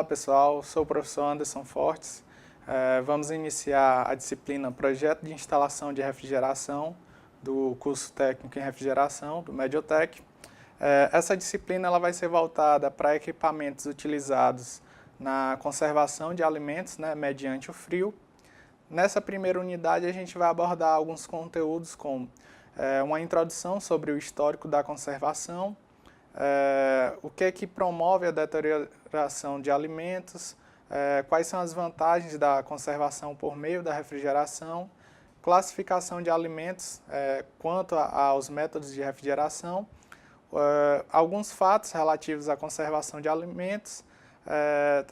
Olá pessoal, sou o professor Anderson Fortes. Vamos iniciar a disciplina Projeto de Instalação de Refrigeração do curso técnico em refrigeração do Mediotec. Essa disciplina ela vai ser voltada para equipamentos utilizados na conservação de alimentos, né, mediante o frio. Nessa primeira unidade a gente vai abordar alguns conteúdos como uma introdução sobre o histórico da conservação, o que é que promove a deterioração de alimentos, quais são as vantagens da conservação por meio da refrigeração, classificação de alimentos quanto aos métodos de refrigeração, alguns fatos relativos à conservação de alimentos,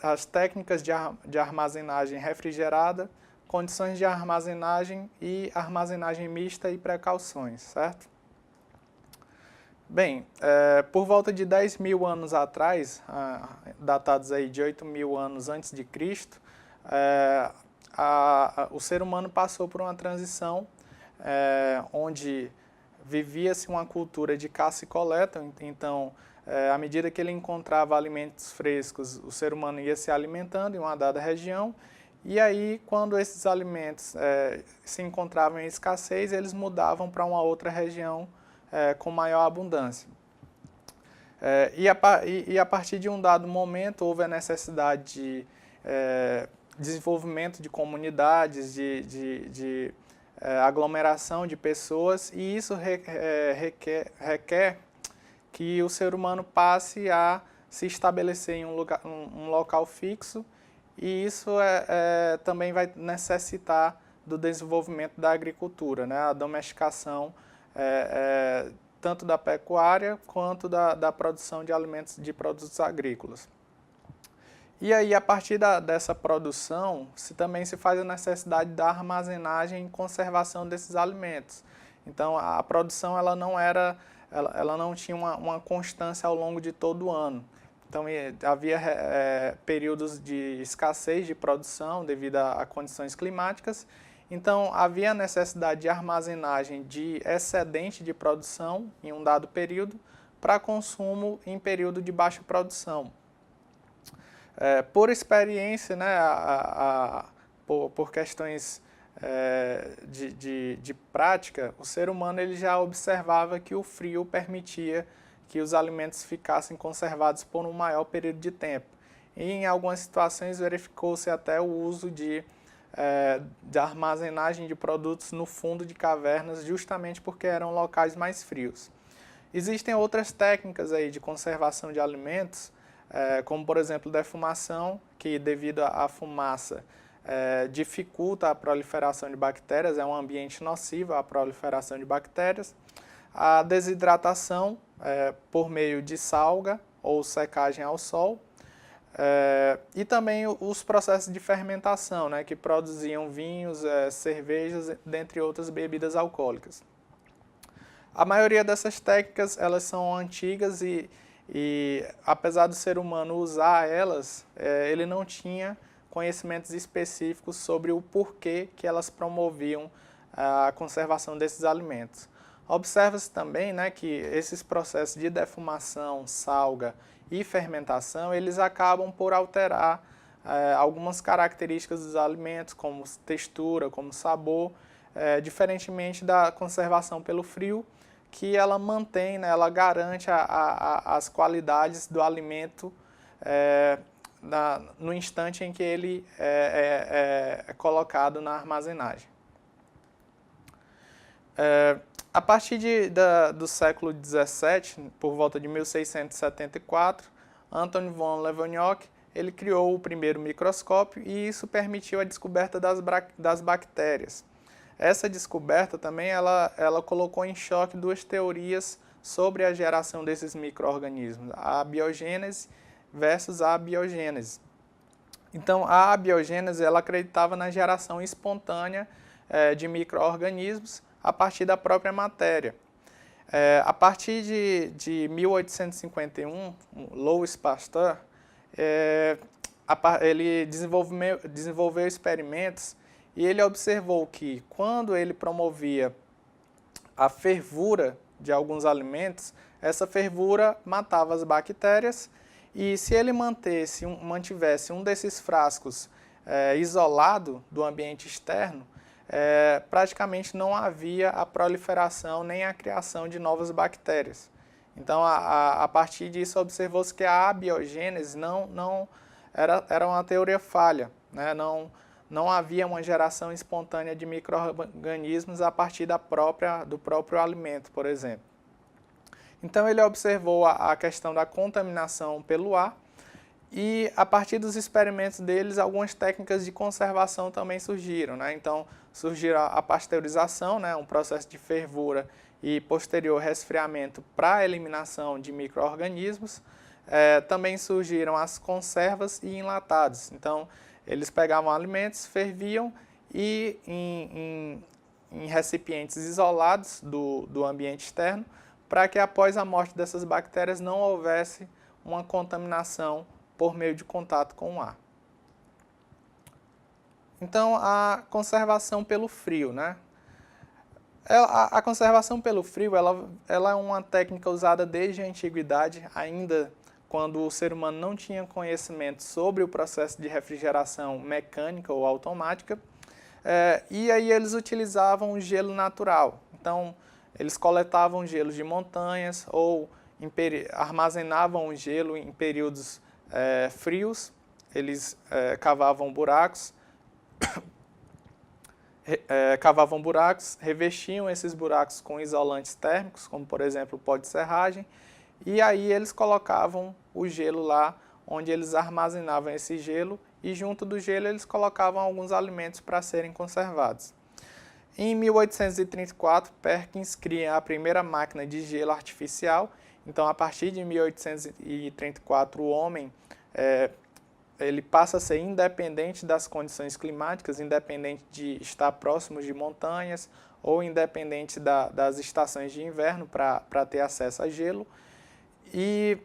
as técnicas de armazenagem refrigerada, condições de armazenagem e armazenagem mista e precauções, certo? Bem, por volta de 10 mil anos atrás, datados aí de 8 mil anos antes de Cristo, o ser humano passou por uma transição onde vivia-se uma cultura de caça e coleta. Então, à medida que ele encontrava alimentos frescos, o ser humano ia se alimentando em uma dada região, e aí, quando esses alimentos se encontravam em escassez, eles mudavam para uma outra região com maior abundância. E a partir de um dado momento houve a necessidade de desenvolvimento de comunidades, de aglomeração de pessoas, e isso requer que o ser humano passe a se estabelecer em um local fixo, e isso também vai necessitar do desenvolvimento da agricultura, né? A domesticação tanto da pecuária quanto da produção de alimentos, de produtos agrícolas. E aí, a partir dessa produção, também se faz a necessidade da armazenagem e conservação desses alimentos. Então, a produção ela não tinha uma constância ao longo de todo o ano. Então, havia períodos de escassez de produção devido a condições climáticas. Então, havia necessidade de armazenagem de excedente de produção em um dado período para consumo em período de baixa produção. Por experiência, né, por questões de prática, o ser humano ele já observava que o frio permitia que os alimentos ficassem conservados por um maior período de tempo. E em algumas situações verificou-se até o uso de armazenagem de produtos no fundo de cavernas, justamente porque eram locais mais frios. Existem outras técnicas aí de conservação de alimentos, como por exemplo defumação, que devido à fumaça dificulta a proliferação de bactérias, é um ambiente nocivo à proliferação de bactérias. A desidratação por meio de salga ou secagem ao sol, e também os processos de fermentação, né, que produziam vinhos, cervejas, dentre outras bebidas alcoólicas. A maioria dessas técnicas elas são antigas e apesar do ser humano usar elas, ele não tinha conhecimentos específicos sobre o porquê que elas promoviam a conservação desses alimentos. Observa-se também, né, que esses processos de defumação, salga e fermentação, eles acabam por alterar algumas características dos alimentos, como textura, como sabor, diferentemente da conservação pelo frio, que ela mantém, né, ela garante as qualidades do alimento no instante em que ele é colocado na armazenagem. A partir do século XVII, por volta de 1674, Anton von Leeuwenhoek ele criou o primeiro microscópio e isso permitiu a descoberta das bactérias. Essa descoberta também ela colocou em choque duas teorias sobre a geração desses micro-organismos, a abiogênese versus a abiogênese. Então, a abiogênese ela acreditava na geração espontânea de micro-organismos a partir da própria matéria. A partir de 1851, Louis Pasteur, ele desenvolveu experimentos e ele observou que quando ele promovia a fervura de alguns alimentos, essa fervura matava as bactérias E se ele mantivesse um desses frascos isolado do ambiente externo, praticamente não havia a proliferação nem a criação de novas bactérias. Então, a partir disso, observou-se que a abiogênese era uma teoria falha, né? Não havia uma geração espontânea de micro-organismos a partir do próprio alimento, por exemplo. Então, ele observou a questão da contaminação pelo ar e, a partir dos experimentos deles, algumas técnicas de conservação também surgiram, né? Então, surgiu a pasteurização, né? Um processo de fervura e posterior resfriamento para a eliminação de micro-organismos. Também surgiram as conservas e enlatados. Então, eles pegavam alimentos, ferviam e em recipientes isolados do ambiente externo, para que após a morte dessas bactérias não houvesse uma contaminação por meio de contato com o ar. Então, a conservação pelo frio, né? A conservação pelo frio, ela é uma técnica usada desde a antiguidade, ainda quando o ser humano não tinha conhecimento sobre o processo de refrigeração mecânica ou automática, e aí eles utilizavam o gelo natural. Então, eles coletavam gelo de montanhas ou armazenavam o gelo em períodos frios, eles cavavam buracos, revestiam esses buracos com isolantes térmicos, como por exemplo o pó de serragem, e aí eles colocavam o gelo lá, onde eles armazenavam esse gelo, e junto do gelo eles colocavam alguns alimentos para serem conservados. Em 1834, Perkins cria a primeira máquina de gelo artificial. Então, a partir de 1834, o homem ele passa a ser independente das condições climáticas, independente de estar próximo de montanhas ou independente das estações de inverno para ter acesso a gelo. E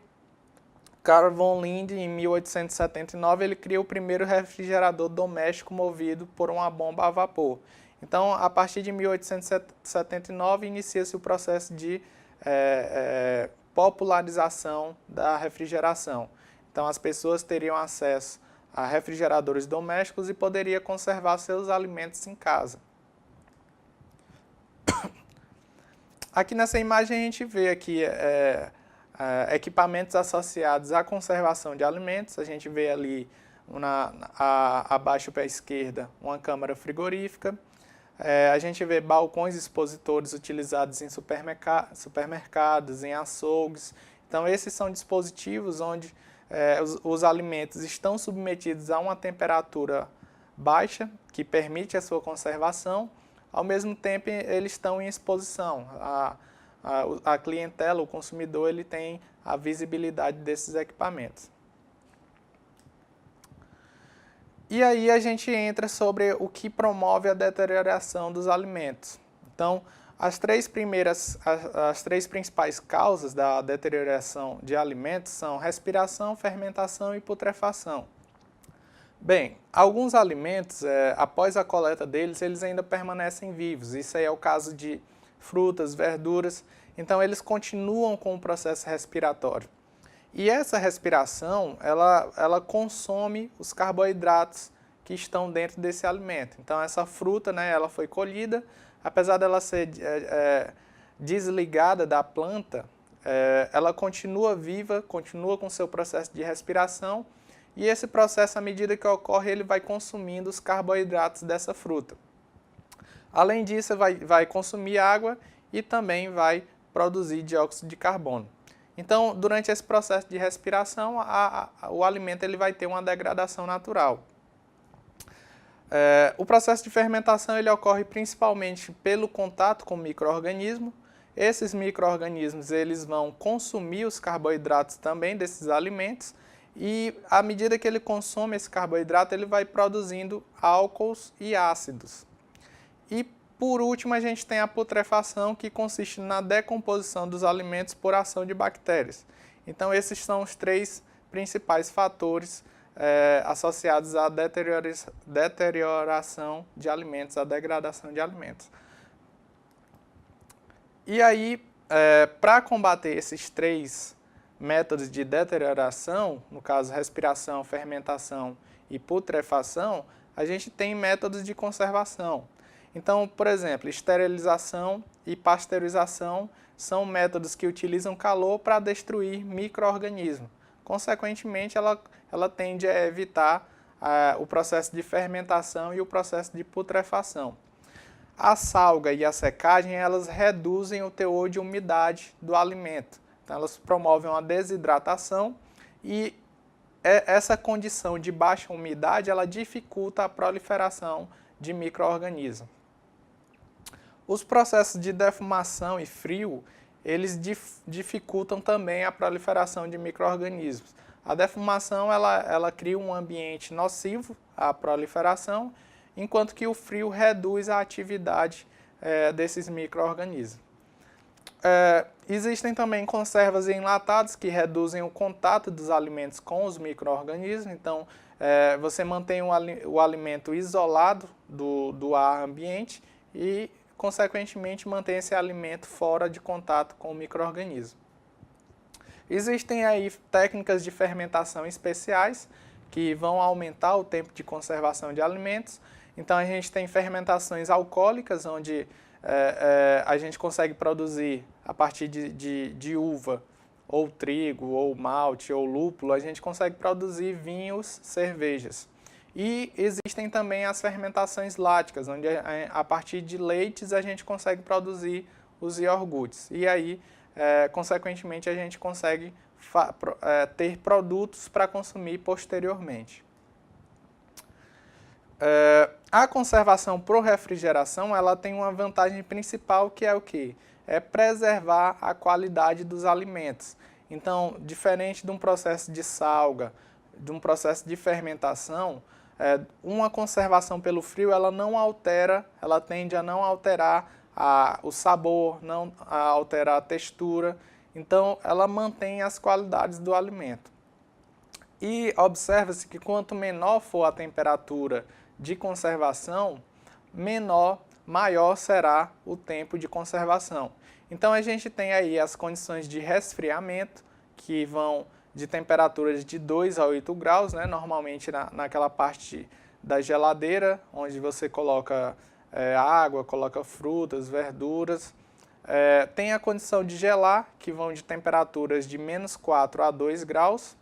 Carl von Linde, em 1879, ele cria o primeiro refrigerador doméstico movido por uma bomba a vapor. Então, a partir de 1879, inicia-se o processo de popularização da refrigeração. Então, as pessoas teriam acesso a refrigeradores domésticos e poderiam conservar seus alimentos em casa. Aqui nessa imagem a gente vê aqui equipamentos associados à conservação de alimentos. A gente vê ali abaixo para a esquerda uma câmara frigorífica. A gente vê balcões expositores utilizados em supermercados, em açougues. Então, esses são dispositivos onde os alimentos estão submetidos a uma temperatura baixa, que permite a sua conservação. Ao mesmo tempo, eles estão em exposição. A clientela, o consumidor, ele tem a visibilidade desses equipamentos. E aí a gente entra sobre o que promove a deterioração dos alimentos. Então, as três principais causas da deterioração de alimentos são respiração, fermentação e putrefação. Bem, alguns alimentos, após a coleta deles, eles ainda permanecem vivos. Isso aí é o caso de frutas, verduras. Então, eles continuam com o processo respiratório. E essa respiração, ela consome os carboidratos que estão dentro desse alimento. Então, essa fruta, né, ela foi colhida, apesar dela ser desligada da planta, ela continua viva, continua com seu processo de respiração, e esse processo, à medida que ocorre, ele vai consumindo os carboidratos dessa fruta. Além disso, vai consumir água e também vai produzir dióxido de carbono. Então, durante esse processo de respiração, o alimento ele vai ter uma degradação natural. O processo de fermentação ele ocorre principalmente pelo contato com o micro-organismo. Esses micro-organismos eles vão consumir os carboidratos também desses alimentos e, à medida que ele consome esse carboidrato, ele vai produzindo álcools e ácidos. E, por último, a gente tem a putrefação, que consiste na decomposição dos alimentos por ação de bactérias. Então, esses são os três principais fatores associados à deterioração de alimentos, à degradação de alimentos. E aí, para combater esses três métodos de deterioração, no caso respiração, fermentação e putrefação, a gente tem métodos de conservação. Então, por exemplo, esterilização e pasteurização são métodos que utilizam calor para destruir micro-organismos. Consequentemente, ela tende a evitar o processo de fermentação e o processo de putrefação. A salga e a secagem, elas reduzem o teor de umidade do alimento. Então, elas promovem uma desidratação e essa condição de baixa umidade, ela dificulta a proliferação de micro-organismos. Os processos de defumação e frio, eles dificultam também a proliferação de micro-organismos. A defumação, ela cria um ambiente nocivo à proliferação, enquanto que o frio reduz a atividade desses micro-organismos. Existem também conservas enlatadas que reduzem o contato dos alimentos com os micro-organismos. Então, você mantém o alimento isolado do ar ambiente e, consequentemente, mantém esse alimento fora de contato com o micro-organismo. Existem aí técnicas de fermentação especiais que vão aumentar o tempo de conservação de alimentos. Então, a gente tem fermentações alcoólicas, onde a gente consegue produzir a partir de uva, ou trigo, ou malte, ou lúpulo, a gente consegue produzir vinhos, cervejas. E existem também as fermentações láticas, onde a partir de leites a gente consegue produzir os iogurtes. E aí, consequentemente, a gente consegue ter produtos para consumir posteriormente. A conservação por refrigeração, ela tem uma vantagem principal, que é o quê? É preservar a qualidade dos alimentos. Então, diferente de um processo de salga, de um processo de fermentação, uma conservação pelo frio, ela não altera, ela tende a não alterar o sabor, não a alterar a textura. Então, ela mantém as qualidades do alimento. E observa-se que quanto menor for a temperatura de conservação, maior será o tempo de conservação. Então, a gente tem aí as condições de resfriamento, que vão de temperaturas de 2 a 8 graus, né? Normalmente naquela parte da geladeira, onde você coloca água, coloca frutas, verduras. Tem a condição de gelar, que vão de temperaturas de -4 a 2 graus.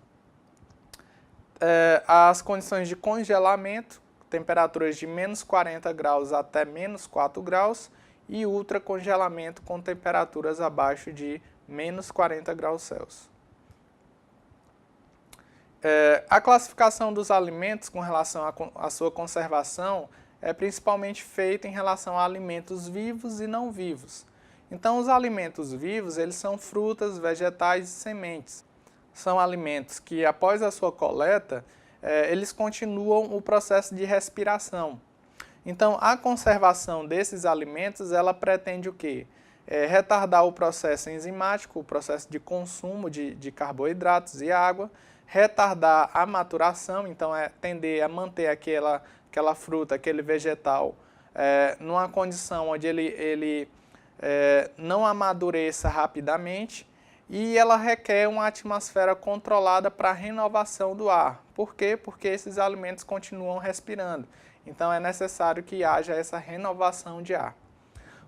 As condições de congelamento, temperaturas de -40 graus até -4 graus, e ultracongelamento com temperaturas abaixo de -40 graus Celsius. A classificação dos alimentos com relação à sua conservação é principalmente feita em relação a alimentos vivos e não vivos. Então, os alimentos vivos, eles são frutas, vegetais e sementes. São alimentos que, após a sua coleta, eles continuam o processo de respiração. Então, a conservação desses alimentos, ela pretende o quê? Retardar o processo enzimático, o processo de consumo de carboidratos e água, retardar a maturação, então tender a manter aquela fruta, aquele vegetal, numa condição onde ele não amadureça rapidamente, e ela requer uma atmosfera controlada para a renovação do ar. Por quê? Porque esses alimentos continuam respirando. Então, é necessário que haja essa renovação de ar.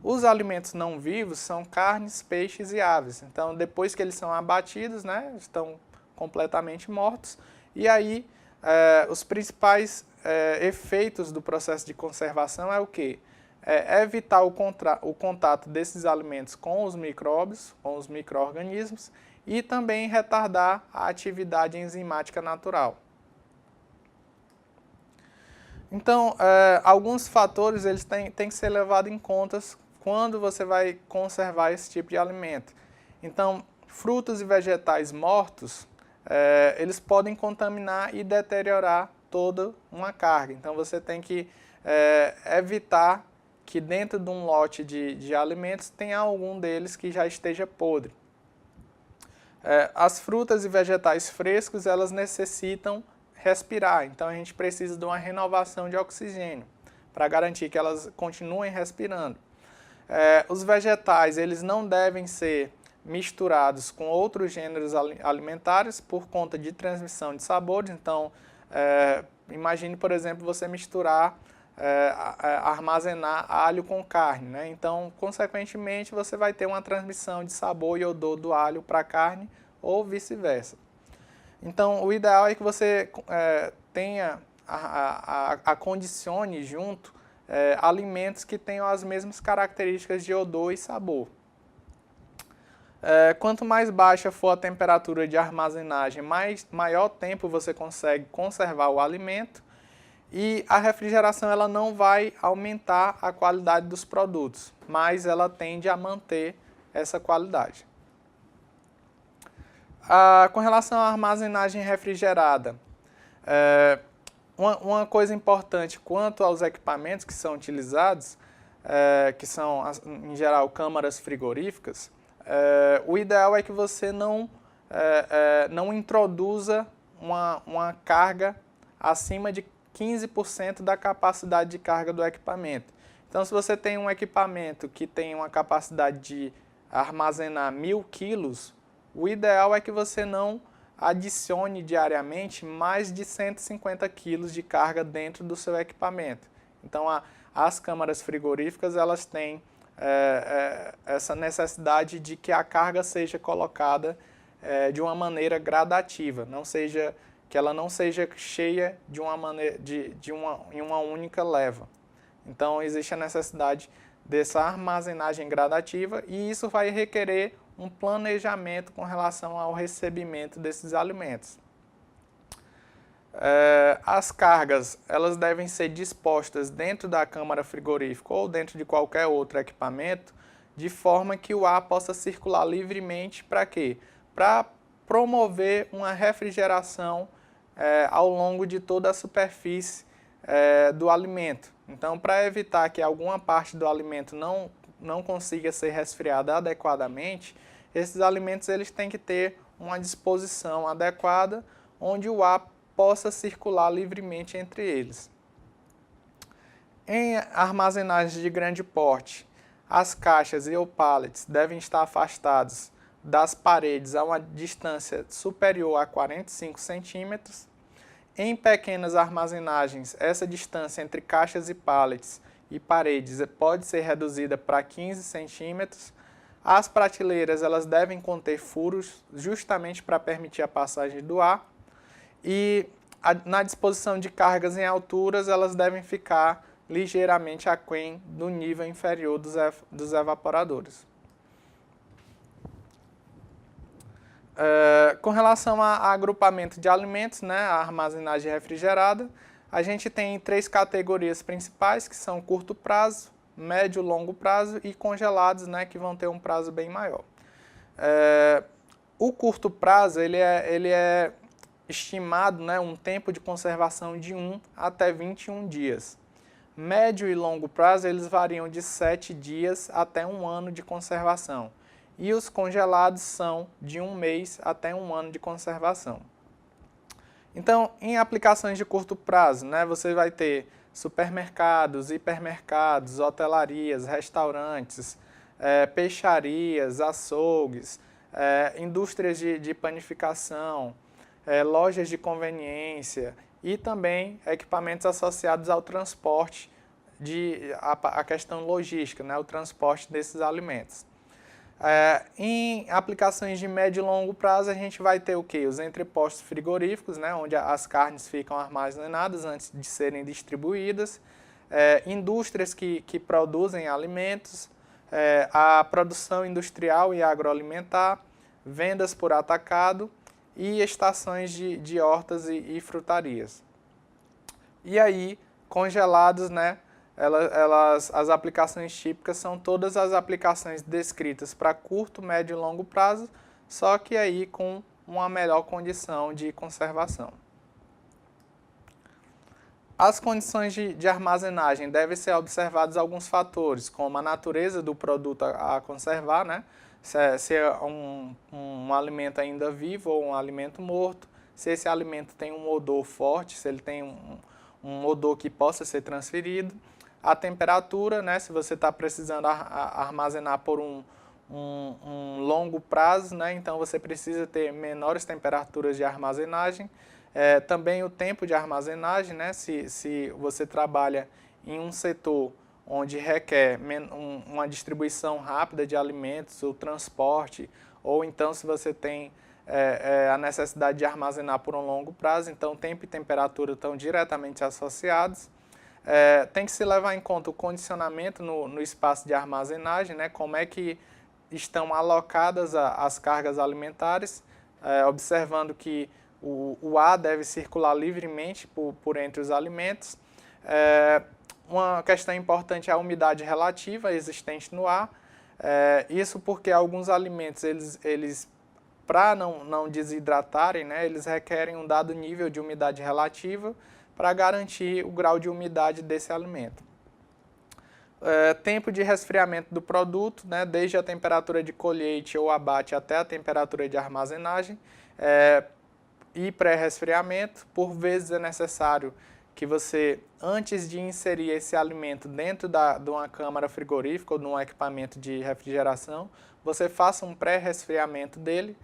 Os alimentos não vivos são carnes, peixes e aves. Então, depois que eles são abatidos, né, estão completamente mortos. E aí, os principais efeitos do processo de conservação é o quê? Evitar o contato desses alimentos com os micróbios, com os micro-organismos, e também retardar a atividade enzimática natural. Então, alguns fatores eles têm que ser levados em conta quando você vai conservar esse tipo de alimento. Então, frutos e vegetais mortos, eles podem contaminar e deteriorar toda uma carga. Então, você tem que evitar que dentro de um lote de alimentos tenha algum deles que já esteja podre. As frutas e vegetais frescos, elas necessitam respirar, então a gente precisa de uma renovação de oxigênio para garantir que elas continuem respirando. Os vegetais, eles não devem ser misturados com outros gêneros alimentares por conta de transmissão de sabores. Então, imagine, por exemplo, você misturar, armazenar alho com carne, né? Então, consequentemente, você vai ter uma transmissão de sabor e odor do alho para a carne ou vice-versa. Então, o ideal é que você acondicione junto alimentos que tenham as mesmas características de odor e sabor. Quanto mais baixa for a temperatura de armazenagem, maior tempo você consegue conservar o alimento, e a refrigeração ela não vai aumentar a qualidade dos produtos, mas ela tende a manter essa qualidade. Com relação à armazenagem refrigerada, uma coisa importante quanto aos equipamentos que são utilizados, que são, em geral, câmaras frigoríficas, o ideal é que você não introduza uma carga acima de 15% da capacidade de carga do equipamento. Então, se você tem um equipamento que tem uma capacidade de armazenar 1.000 quilos, o ideal é que você não adicione diariamente mais de 150 quilos de carga dentro do seu equipamento. Então, as câmaras frigoríficas elas têm essa necessidade de que a carga seja colocada de uma maneira gradativa, que ela não seja cheia de uma maneira, em uma única leva. Então, existe a necessidade dessa armazenagem gradativa e isso vai requerer um planejamento com relação ao recebimento desses alimentos. As cargas elas devem ser dispostas dentro da câmara frigorífica ou dentro de qualquer outro equipamento, de forma que o ar possa circular livremente. Para quê? Para promover uma refrigeração ao longo de toda a superfície do alimento. Então, para evitar que alguma parte do alimento não consiga ser resfriada adequadamente, esses alimentos eles têm que ter uma disposição adequada, onde o ar possa circular livremente entre eles. Em armazenagens de grande porte, as caixas e ou pallets devem estar afastados das paredes a uma distância superior a 45 centímetros. Em pequenas armazenagens, essa distância entre caixas e pallets e paredes pode ser reduzida para 15 centímetros. As prateleiras elas devem conter furos justamente para permitir a passagem do ar. E na disposição de cargas em alturas, elas devem ficar ligeiramente aquém do nível inferior dos evaporadores. Com relação a agrupamento de alimentos, né, a armazenagem refrigerada, a gente tem 3 categorias principais, que são curto prazo, médio e longo prazo e congelados, né, que vão ter um prazo bem maior. O curto prazo ele é estimado, né, um tempo de conservação de 1 até 21 dias. Médio e longo prazo eles variam de 7 dias até 1 ano de conservação. E os congelados são de 1 mês até 1 ano de conservação. Então, em aplicações de curto prazo, né, você vai ter supermercados, hipermercados, hotelarias, restaurantes, peixarias, açougues, indústrias de panificação, lojas de conveniência e também equipamentos associados ao transporte, a questão logística, né, o transporte desses alimentos. Em aplicações de médio e longo prazo, a gente vai ter o quê? Os entrepostos frigoríficos, né, onde as carnes ficam armazenadas antes de serem distribuídas, indústrias que produzem alimentos, a produção industrial e agroalimentar, vendas por atacado e estações de hortas e frutarias. E aí, congelados, né? As aplicações típicas são todas as aplicações descritas para curto, médio e longo prazo, só que aí com uma melhor condição de conservação. As condições de armazenagem devem ser observados alguns fatores, como a natureza do produto a conservar, né? Se é um alimento ainda vivo ou um alimento morto, se esse alimento tem um odor forte, se ele tem um odor que possa ser transferido, a temperatura, né? Se você está precisando armazenar por um longo prazo, né? Então você precisa ter menores temperaturas de armazenagem. Também o tempo de armazenagem, né? Se você trabalha em um setor onde requer uma distribuição rápida de alimentos, o transporte, ou então se você tem a necessidade de armazenar por um longo prazo, então tempo e temperatura estão diretamente associados. Tem que se levar em conta o condicionamento no espaço de armazenagem, né? Como é que estão alocadas as cargas alimentares, observando que o ar deve circular livremente por entre os alimentos. Uma questão importante é a umidade relativa existente no ar. Isso porque alguns alimentos, eles para não desidratarem, né, eles requerem um dado nível de umidade relativa para garantir o grau de umidade desse alimento. Tempo de resfriamento do produto, né, desde a temperatura de colheita ou abate até a temperatura de armazenagem, e pré-resfriamento. Por vezes é necessário que você, antes de inserir esse alimento dentro de uma câmara frigorífica ou de um equipamento de refrigeração, você faça um pré-resfriamento dele,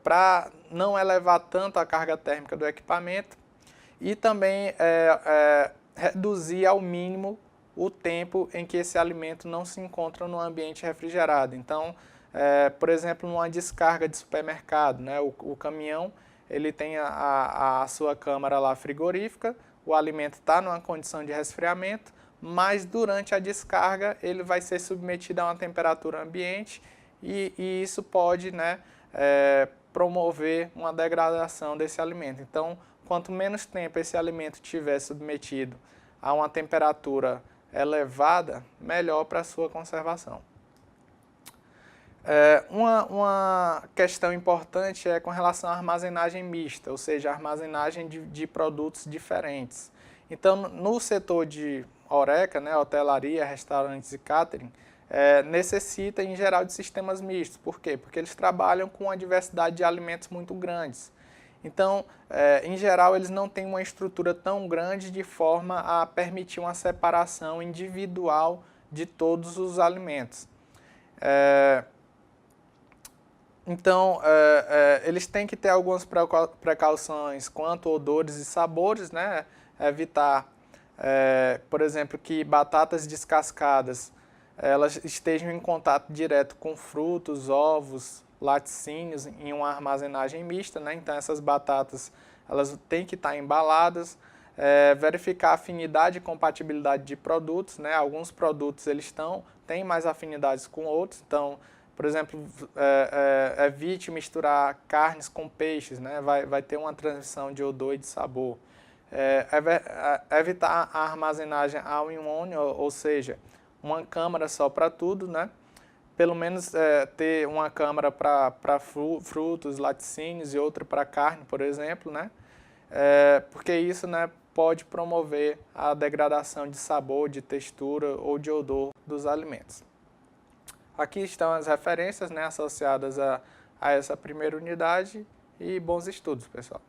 para não elevar tanto a carga térmica do equipamento e também reduzir ao mínimo o tempo em que esse alimento não se encontra no ambiente refrigerado. Então, por exemplo, numa descarga de supermercado, né, o caminhão ele tem a sua câmara lá frigorífica, o alimento está numa condição de resfriamento, mas durante a descarga ele vai ser submetido a uma temperatura ambiente e isso pode, né, promover uma degradação desse alimento. Então, quanto menos tempo esse alimento tiver submetido a uma temperatura elevada, melhor para a sua conservação. Uma questão importante é com relação à armazenagem mista, ou seja, a armazenagem de produtos diferentes. Então, no setor de horeca, né, hotelaria, restaurantes e catering, necessita, em geral, de sistemas mistos. Por quê? Porque eles trabalham com uma diversidade de alimentos muito grandes. Então, em geral, eles não têm uma estrutura tão grande de forma a permitir uma separação individual de todos os alimentos. Então, eles têm que ter algumas precauções quanto a odores e sabores, né? Evitar, por exemplo, que batatas descascadas elas estejam em contato direto com frutos, ovos, laticínios em uma armazenagem mista, né? Então essas batatas elas têm que estar embaladas, verificar a afinidade e compatibilidade de produtos, né? Alguns produtos eles têm mais afinidades com outros, então, por exemplo, evite misturar carnes com peixes, né? Vai ter uma transição de odor e de sabor. Evitar a armazenagem all-in-one, ou seja, uma câmara só para tudo, né? Pelo menos ter uma câmara para frutos, laticínios e outra para carne, por exemplo, né? Porque isso, né, pode promover a degradação de sabor, de textura ou de odor dos alimentos. Aqui estão as referências, né, associadas a essa primeira unidade e bons estudos, pessoal.